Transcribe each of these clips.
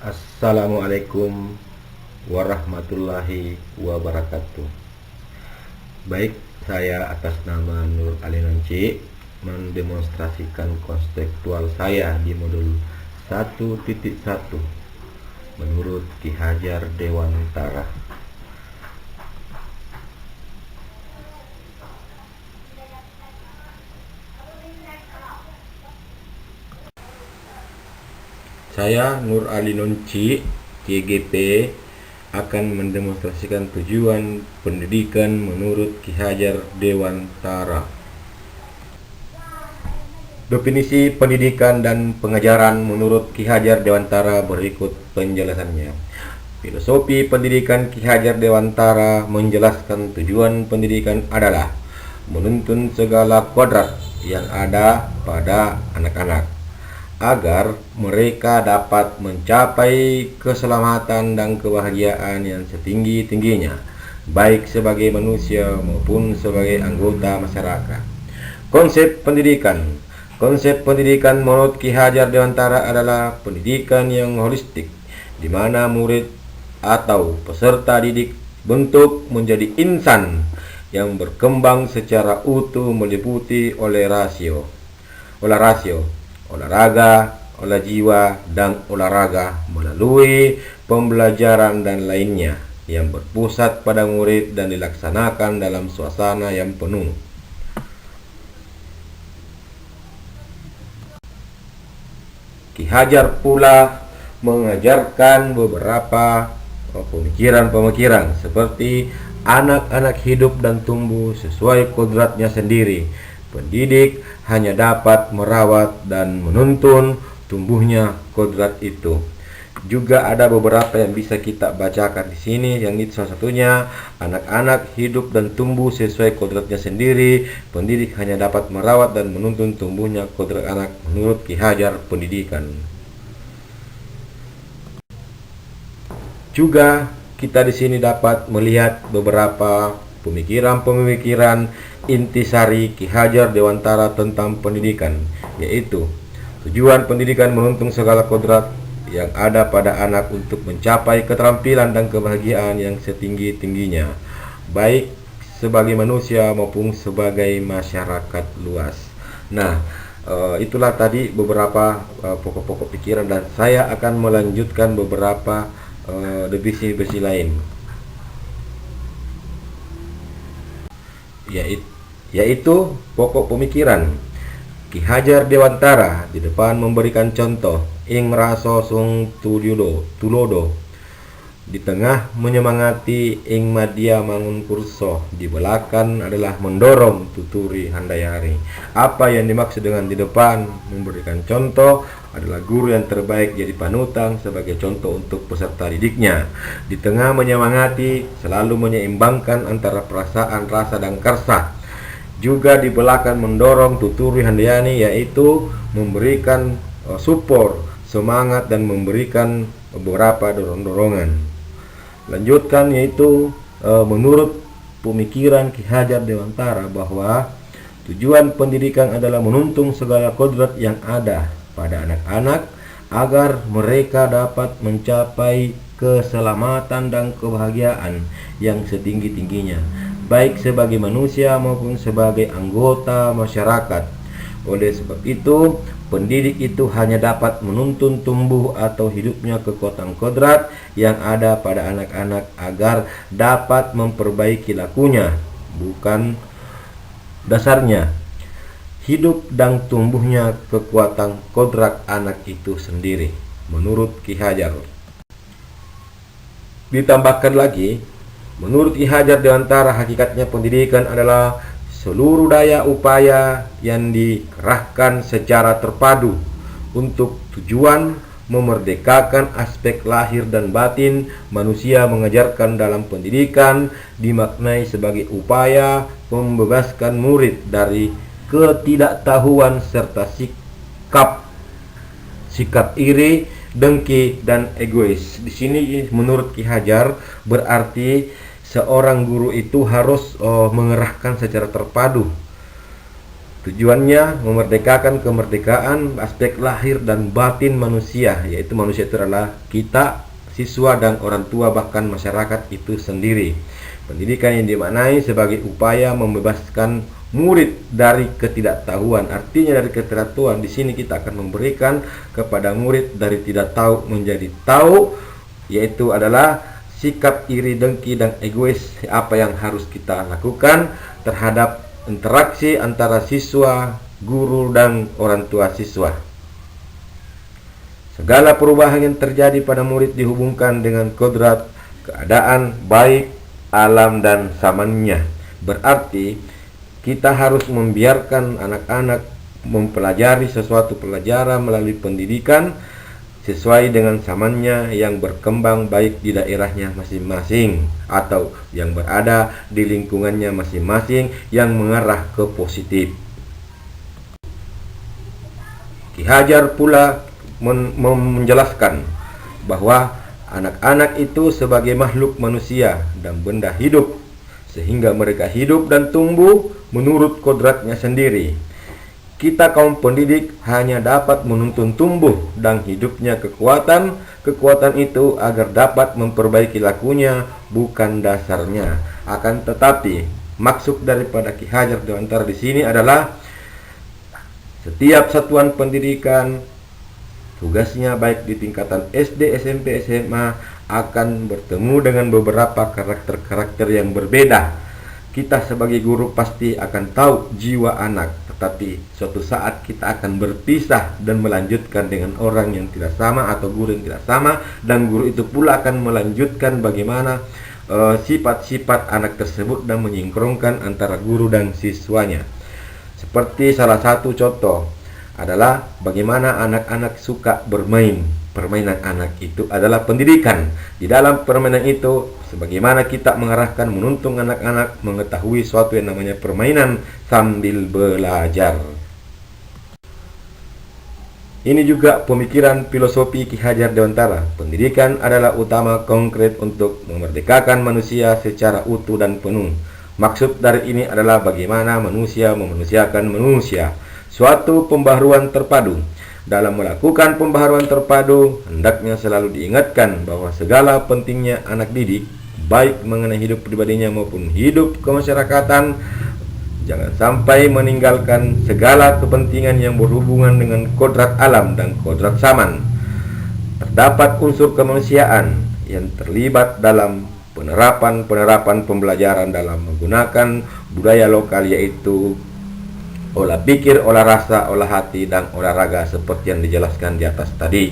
Assalamualaikum warahmatullahi wabarakatuh. Baik, saya atas nama Nur Alinonci mendemonstrasikan konseptual saya di modul 1.1 menurut Ki Hajar Dewantara. Saya Nur Alinonci, KGP, akan mendemonstrasikan tujuan pendidikan menurut Ki Hajar Dewantara. Definisi pendidikan dan pengajaran menurut Ki Hajar Dewantara berikut penjelasannya. Filosofi pendidikan Ki Hajar Dewantara menjelaskan tujuan pendidikan adalah menuntun segala kodrat yang ada pada anak-anak agar mereka dapat mencapai keselamatan dan kebahagiaan yang setinggi-tingginya, baik sebagai manusia maupun sebagai anggota masyarakat. Konsep pendidikan menurut Ki Hajar Dewantara adalah pendidikan yang holistik, di mana murid atau peserta didik bentuk menjadi insan yang berkembang secara utuh meliputi olahraga, olah jiwa, dan olahraga melalui pembelajaran dan lainnya yang berpusat pada murid dan dilaksanakan dalam suasana yang penuh. Ki Hajar pula mengajarkan beberapa pemikiran-pemikiran seperti anak-anak hidup dan tumbuh sesuai kodratnya sendiri. Pendidik hanya dapat merawat dan menuntun tumbuhnya kodrat itu. Juga ada beberapa yang bisa kita bacakan di sini, yang itu salah satunya anak-anak hidup dan tumbuh sesuai kodratnya sendiri. Pendidik hanya dapat merawat dan menuntun tumbuhnya kodrat anak menurut Ki Hajar pendidikan. Juga kita di sini dapat melihat beberapa pemikiran intisari Ki Hajar Dewantara tentang pendidikan, yaitu tujuan pendidikan menuntun segala kodrat yang ada pada anak untuk mencapai keterampilan dan kebahagiaan yang setinggi-tingginya, baik sebagai manusia maupun sebagai masyarakat luas. Nah, itulah tadi beberapa pokok-pokok pikiran, dan saya akan melanjutkan beberapa definisi lain, yaitu pokok pemikiran Ki Hajar Dewantara di depan memberikan contoh ing raso sung tulodo, di tengah menyemangati ing madya mangun kurso, di belakang adalah mendorong tuturi handayari. Apa yang dimaksud dengan di depan memberikan contoh adalah guru yang terbaik jadi panutan sebagai contoh untuk peserta didiknya. Di tengah menyemangati selalu menyeimbangkan antara perasaan, rasa, dan karsa. Juga di belakang mendorong tuturi handayani, yaitu memberikan support, semangat, dan memberikan beberapa dorongan. Lanjutkan, yaitu menurut pemikiran Ki Hajar Dewantara bahwa tujuan pendidikan adalah menuntun segala kodrat yang ada pada anak-anak agar mereka dapat mencapai keselamatan dan kebahagiaan yang setinggi-tingginya, baik sebagai manusia maupun sebagai anggota masyarakat. Oleh sebab itu, pendidik itu hanya dapat menuntun tumbuh atau hidupnya kekuatan kodrat yang ada pada anak-anak agar dapat memperbaiki lakunya, bukan dasarnya, hidup dan tumbuhnya kekuatan kodrat anak itu sendiri, menurut Ki Hajar. Ditambahkan lagi, menurut Ki Hajar Dewantara, hakikatnya pendidikan adalah seluruh daya upaya yang dikerahkan secara terpadu untuk tujuan memerdekakan aspek lahir dan batin manusia. Mengajarkan dalam pendidikan dimaknai sebagai upaya membebaskan murid dari ketidaktahuan serta sikap iri, dengki, dan egois. Di sini menurut Ki Hajar berarti seorang guru itu harus mengerahkan secara terpadu Tujuannya memerdekakan kemerdekaan aspek lahir dan batin manusia, yaitu manusia itu adalah kita, siswa, dan orang tua, bahkan masyarakat itu sendiri. Pendidikan yang dimaknai sebagai upaya membebaskan murid dari ketidaktahuan. Artinya dari ketidaktahuan di sini kita akan memberikan kepada murid dari tidak tahu menjadi tahu, yaitu adalah sikap iri, dengki, dan egois. Apa yang harus kita lakukan terhadap interaksi antara siswa, guru, dan orang tua siswa. Segala perubahan yang terjadi pada murid dihubungkan dengan kodrat, keadaan baik, alam, dan zamannya. Berarti kita harus membiarkan anak-anak mempelajari sesuatu pelajaran melalui pendidikan sesuai dengan zamannya yang berkembang baik di daerahnya masing-masing atau yang berada di lingkungannya masing-masing yang mengarah ke positif. Ki Hajar pula menjelaskan bahwa anak-anak itu sebagai makhluk manusia dan benda hidup, sehingga mereka hidup dan tumbuh menurut kodratnya sendiri. Kita kaum pendidik hanya dapat menuntun tumbuh dan hidupnya kekuatan itu agar dapat memperbaiki lakunya, bukan dasarnya. Akan tetapi, maksud daripada Ki Hajar Dewantara di sini adalah setiap satuan pendidikan tugasnya baik di tingkatan SD, SMP, SMA akan bertemu dengan beberapa karakter-karakter yang berbeda. Kita sebagai guru pasti akan tahu jiwa anak, tetapi suatu saat kita akan berpisah dan melanjutkan dengan orang yang tidak sama atau guru yang tidak sama, dan guru itu pula akan melanjutkan bagaimana sifat-sifat anak tersebut dan menyinkronkan antara guru dan siswanya. Seperti salah satu contoh adalah bagaimana anak-anak suka bermain. Permainan anak itu adalah pendidikan. Di dalam permainan itu, sebagaimana kita mengarahkan, menuntun anak-anak mengetahui suatu yang namanya permainan sambil belajar. Ini juga pemikiran filosofi Ki Hajar Dewantara. Pendidikan adalah utama konkret untuk memerdekakan manusia secara utuh dan penuh. Maksud dari ini adalah bagaimana manusia memanusiakan manusia. Suatu pembaharuan terpadu. Dalam melakukan pembaharuan terpadu, hendaknya selalu diingatkan bahwa segala pentingnya anak didik, baik mengenai hidup pribadinya maupun hidup kemasyarakatan, jangan sampai meninggalkan segala kepentingan yang berhubungan dengan kodrat alam dan kodrat zaman. Terdapat unsur kemanusiaan yang terlibat dalam penerapan pembelajaran dalam menggunakan budaya lokal, yaitu olah pikir, olah rasa, olah hati, dan olahraga seperti yang dijelaskan di atas tadi.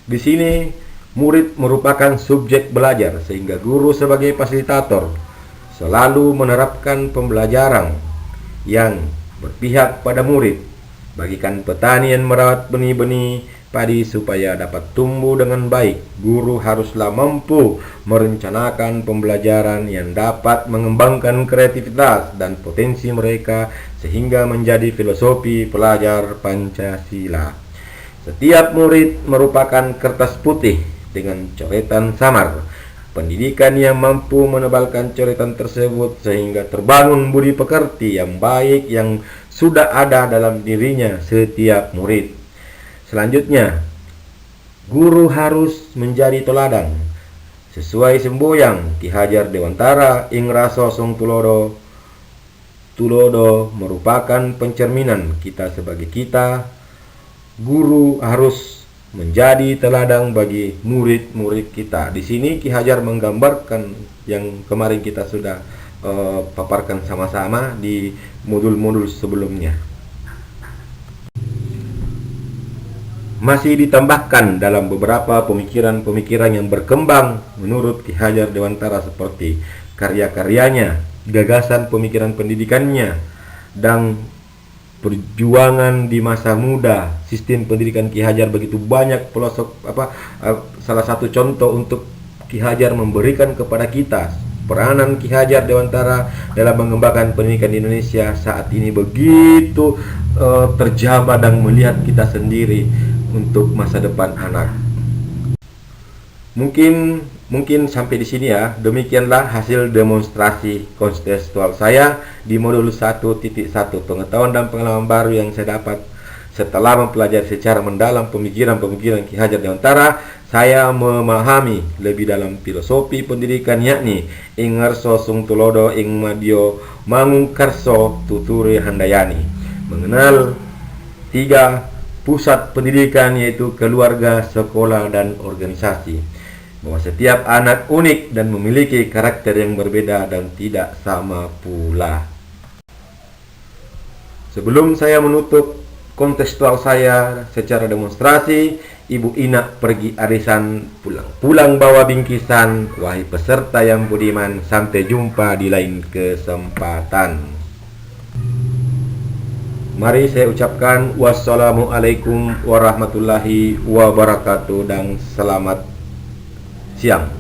Di sini, murid merupakan subjek belajar, sehingga guru sebagai fasilitator selalu menerapkan pembelajaran yang berpihak pada murid. Bagikan petani yang merawat benih-benih padi supaya dapat tumbuh dengan baik, guru haruslah mampu merencanakan pembelajaran yang dapat mengembangkan kreativitas dan potensi mereka sehingga menjadi filosofi pelajar Pancasila. Setiap murid merupakan kertas putih dengan coretan samar. Pendidikan yang mampu menebalkan coretan tersebut sehingga terbangun budi pekerti yang baik yang sudah ada dalam dirinya setiap murid. Selanjutnya, guru harus menjadi teladan. Sesuai semboyan Ki Hajar Dewantara, ing raso sung tulodo. Tulodo merupakan pencerminan kita sebagai kita. Guru harus menjadi teladan bagi murid-murid kita. Di sini Ki Hajar menggambarkan yang kemarin kita sudah paparkan sama-sama di modul-modul sebelumnya. Masih ditambahkan dalam beberapa pemikiran-pemikiran yang berkembang menurut Ki Hajar Dewantara seperti karya-karyanya, gagasan pemikiran pendidikannya, dan perjuangan di masa muda. Sistem pendidikan Ki Hajar begitu banyak salah satu contoh untuk Ki Hajar memberikan kepada kita peranan Ki Hajar Dewantara dalam mengembangkan pendidikan di Indonesia saat ini begitu terjaba dan melihat kita sendiri untuk masa depan anak. Mungkin Mungkin sampai di sini ya. Demikianlah hasil demonstrasi kontekstual saya di modul 1.1 pengetahuan dan pengalaman baru yang saya dapat setelah mempelajari secara mendalam pemikiran-pemikiran Ki Hajar Dewantara. Saya memahami lebih dalam filosofi pendidikan, yakni ing ngarso sung tulodo ing madyo mangungkarso tuture handayani, mengenal 3 pusat pendidikan, yaitu keluarga, sekolah, dan organisasi, bahwa setiap anak unik dan memiliki karakter yang berbeda dan tidak sama pula. Sebelum saya menutup kontekstual saya secara demonstrasi, Ibu Ina pergi arisan, pulang bawa bingkisan. Wahai peserta yang budiman, sampai jumpa di lain kesempatan. Mari saya ucapkan wassalamualaikum warahmatullahi wabarakatuh dan selamat siang.